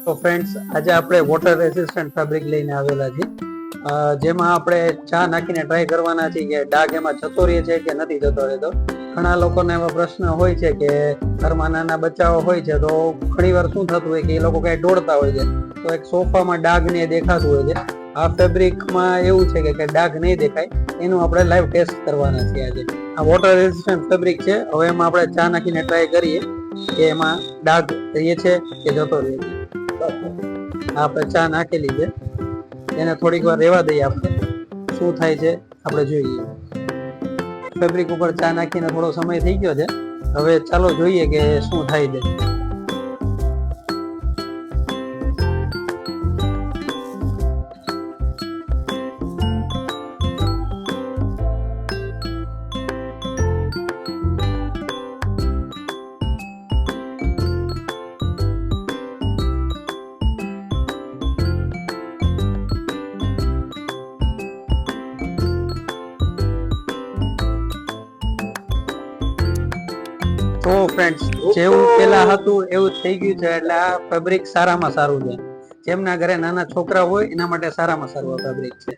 તો ફ્રેન્ડ્સ, આજે આપણે વોટર રેસિસ્ટન્ટ ફેબ્રિક લઈને આવેલા છીએ, જેમાં આપણે ચા નાખીને ટ્રાય કરવાના છીએ કે ડાઘ એમાં જતો રહે છે કે નથી જતો રહેતો. ઘણા લોકોને એવા પ્રશ્ન હોય છે કે ઘરમાં નાના બચ્ચાઓ હોય છે, તો ઘણી વાર શું થતું હોય કે એ લોકો કઈ દોડતા હોય છે તો એક સોફામાં ડાઘ ને દેખાતું હોય છે. આ ફેબ્રિકમાં એવું છે કે ડાઘ નહીં દેખાય, એનું આપણે લાઈવ ટેસ્ટ કરવાના છીએ આજે. આ વોટર રેસિસ્ટન્ટ ફેબ્રિક છે. હવે એમાં આપણે ચા નાખીને ટ્રાય કરીએ કે એમાં ડાઘ રહે છે કે જતો રહે છે. આપણે ચા નાખેલી છે, એને થોડીક વાર રહેવા દઈએ. આપણે શું થાય છે આપણે જોઈએ. ફેબ્રિક ઉપર ચા નાખીને થોડો સમય થઈ ગયો છે. હવે ચાલો જોઈએ કે શું થાય છે. તો ફ્રેન્ડ્સ, જેવું પેલા હતું એવું થઈ ગયું છે. એટલે આ ફેબ્રિક સારામાં સારું છે. જેમના ઘરે નાના છોકરા હોય એના માટે સારામાં સારું આ ફેબ્રિક છે.